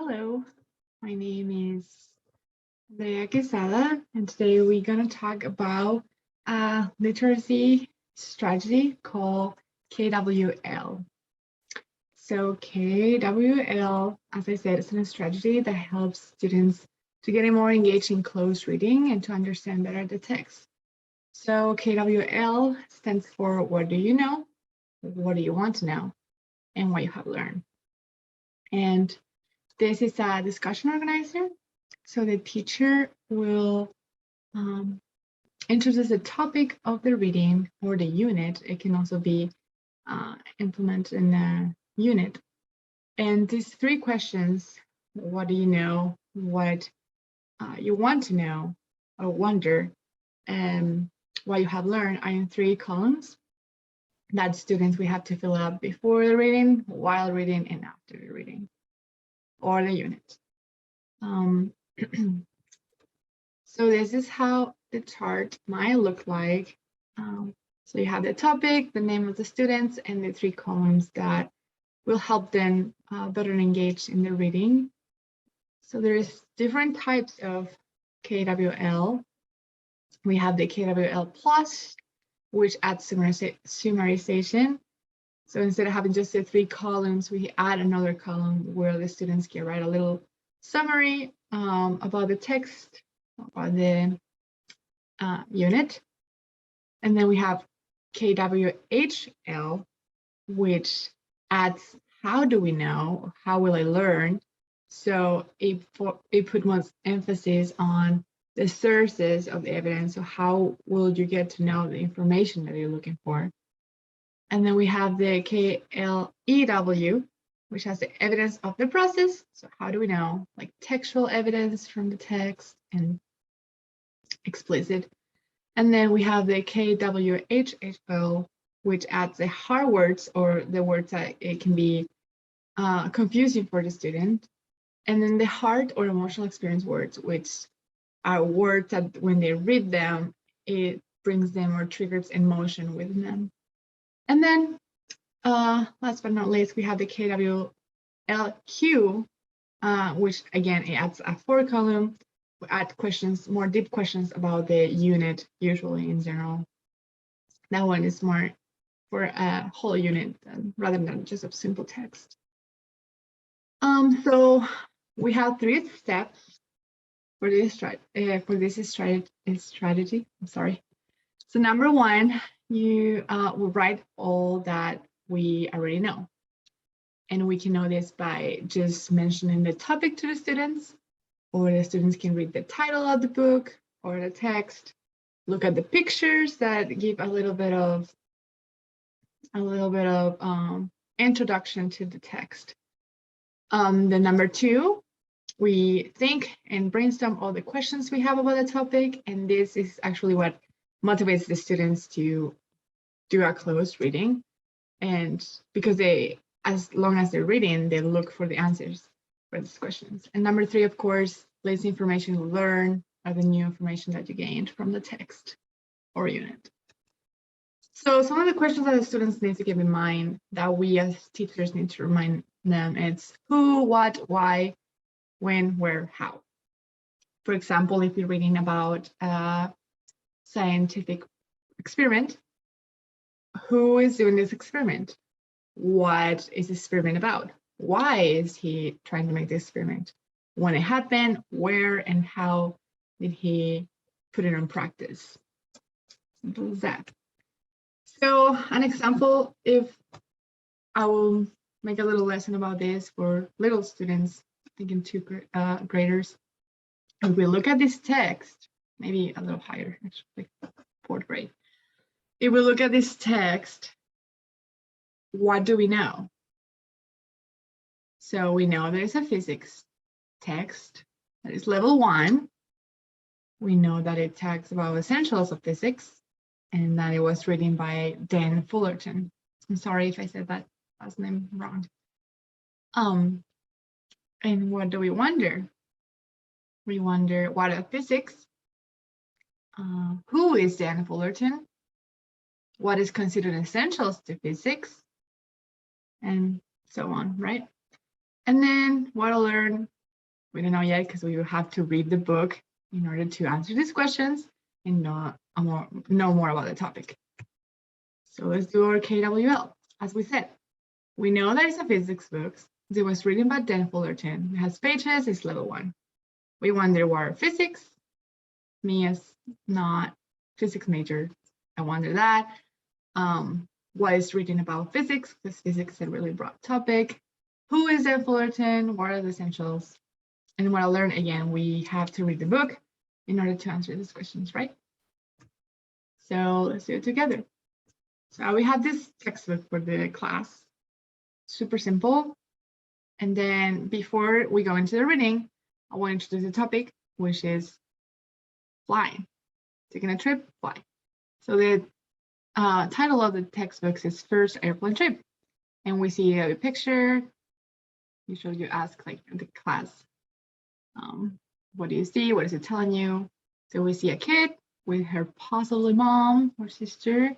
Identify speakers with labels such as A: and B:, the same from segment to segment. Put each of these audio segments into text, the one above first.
A: Hello, my name is Andrea Quesada, and today we're going to talk about a literacy strategy called K.W.L. So K.W.L, as I said, is a strategy that helps students to get more engaged in close reading and to understand better the text. So K.W.L stands for what do you know, what do you want to know, and what you have learned. And this is a discussion organizer. So the teacher will introduce the topic of the reading or the unit. It can also be implemented in a unit. And these three questions, what do you know, what you want to know or wonder, and what you have learned are in three columns that students we have to fill up before the reading, while reading, and after the reading or the unit. So this is how the chart might look like. So you have the topic, the name of the students, and the three columns that will help them better engage in the reading. So there's different types of K.W.L. We have the K.W.L plus, which adds summarization. So instead of having just the three columns, we add another column where the students can write a little summary about the text, about the unit. And then we have K.W.H.L, which adds how do we know, how will I learn? So it put more emphasis on the sources of the evidence. So how will you get to know the information that you're looking for? And then we have the K.L.E.W, which has the evidence of the process. So how do we know? Like textual evidence from the text and explicit. And then we have the K.W.H.L, which adds the hard words or the words that it can be confusing for the student. And then the hard or emotional experience words, which are words that when they read them, it brings them or triggers emotion within them. And then last but not least, we have the K.W.L.Q, which again, it adds a 4-column. We add questions, more deep questions about the unit, usually in general. That one is more for a whole unit rather than just a simple text. So we have 3 steps for this strategy. I'm sorry. So number 1, you will write all that we already know. And we can know this by just mentioning the topic to the students, or the students can read the title of the book or the text, look at the pictures that give a little bit of introduction to the text. The number 2, we think and brainstorm all the questions we have about the topic, and this is actually what motivates the students to do a close reading, and because as long as they're reading, they look for the answers for these questions. And number 3, of course, latest information you learn are the new information that you gained from the text or unit. So some of the questions that the students need to keep in mind that we as teachers need to remind them, it's who, what, why, when, where, how. For example, if you're reading about a scientific experiment, who is doing this experiment? What is this experiment about? Why is he trying to make this experiment? When it happened, where and how did he put it on practice? Simple as that. So an example, if I will make a little lesson about this for little students, I think in 2 graders. If we look at this text, maybe a little higher, actually, like 4th grade. If we look at this text, what do we know? So we know there's a physics text that is level 1. We know that it talks about essentials of physics and that it was written by Dan Fullerton. I'm sorry if I said that last name wrong. And what do we wonder? We wonder what are physics? Who is Dan Fullerton? What is considered essentials to physics? And so on, right? And then what I'll learn, we don't know yet because we will have to read the book in order to answer these questions and know more about the topic. So let's do our K.W.L. As we said, we know that it's a physics book. It was written by Dan Fullerton. It has pages, it's level 1. We wonder what physics. Me as not physics major, I wonder that. What is written about physics, because physics is a really broad topic. Who is Dan Fullerton? What are the essentials? And what I learned, again, we have to read the book in order to answer these questions, right? So let's do it together. So we have this textbook for the class, super simple. And then before we go into the reading, I want to introduce the topic, which is flying. Taking a trip, fly. So the title of the textbook is First Airplane Trip. And we see a picture. Usually you ask like the class, what do you see? What is it telling you? So we see a kid with her possibly mom or sister.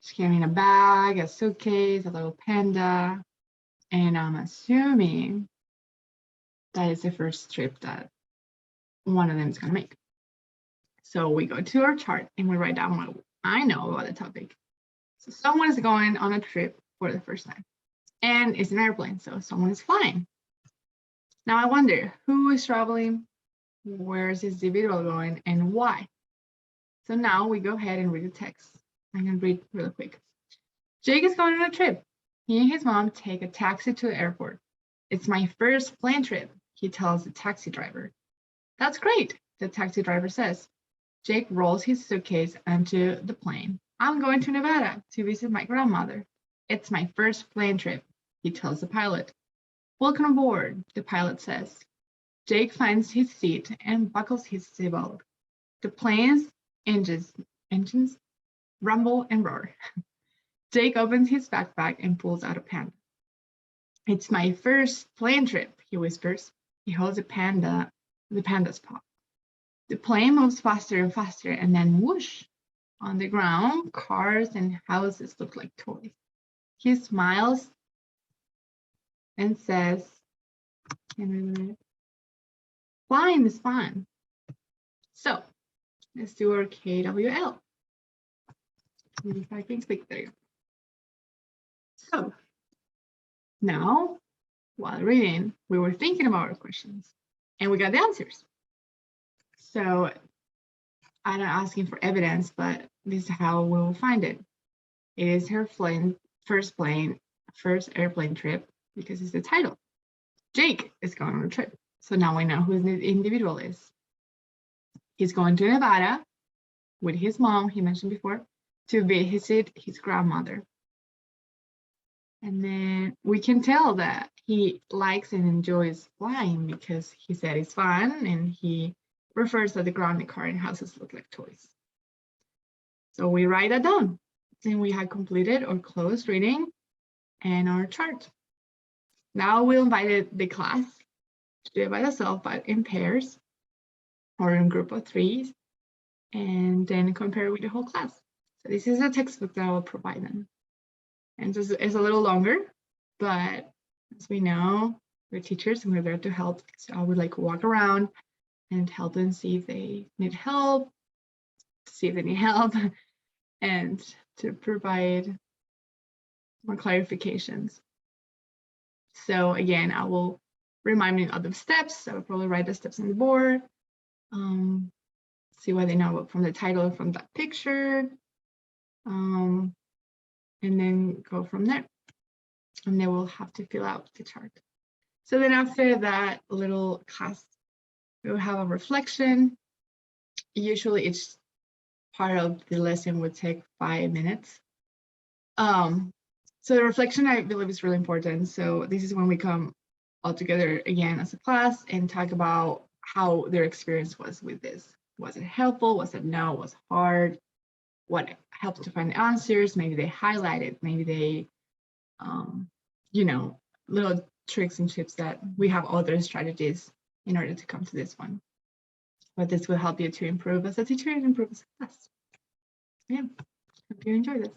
A: She's carrying a bag, a suitcase, a little panda. And I'm assuming that is the first trip that one of them is going to make. So we go to our chart and we write down what I know about the topic. So someone is going on a trip for the first time. And it's an airplane, so someone is flying. Now I wonder, who is traveling? Where is this individual going and why? So now we go ahead and read the text. I'm going to read really quick. Jake is going on a trip. He and his mom take a taxi to the airport. It's my first plane trip, he tells the taxi driver. That's great, the taxi driver says. Jake rolls his suitcase onto the plane. I'm going to Nevada to visit my grandmother. It's my first plane trip, he tells the pilot. Welcome aboard, the pilot says. Jake finds his seat and buckles his seatbelt. The plane's engines rumble and roar. Jake opens his backpack and pulls out a panda. It's my first plane trip, he whispers. He holds the panda's paw. The plane moves faster and faster, and then whoosh! On the ground, cars and houses look like toys. He smiles and says, flying is fun. So let's do our K.W.L. If I can click there. So now, while reading, we were thinking about our questions and we got the answers. So I'm not asking for evidence, but this is how we'll find it. It is her first airplane trip because it's the title. Jake is going on a trip. So now we know who the individual is. He's going to Nevada with his mom, he mentioned before, to visit his grandmother. And then we can tell that he likes and enjoys flying because he said it's fun and he refers that the grounded car and houses look like toys. So we write that down. Then we have completed or closed reading and our chart. Now we'll invite the class to do it by themselves, but in pairs or in group of 3, and then compare with the whole class. So this is a textbook that I will provide them. And so it's a little longer, but as we know, we're teachers and we're there to help. So I would like walk around and help them see if they need help, and to provide more clarifications. So again, I will remind me of the steps. I will probably write the steps on the board, see what they know from the title, from that picture, and then go from there. And they will have to fill out the chart. So then after that little class, we will have a reflection. Usually each part of the lesson would take 5 minutes. So the reflection, I believe, is really important. So this is when we come all together again as a class and talk about how their experience was with this. Was it helpful? Was it no? Was it hard? What helped to find the answers? Maybe they highlighted, maybe they, little tricks and tips that we have other strategies in order to come to this one. But this will help you to improve as a teacher and improve as a class. Yeah, hope you enjoy this.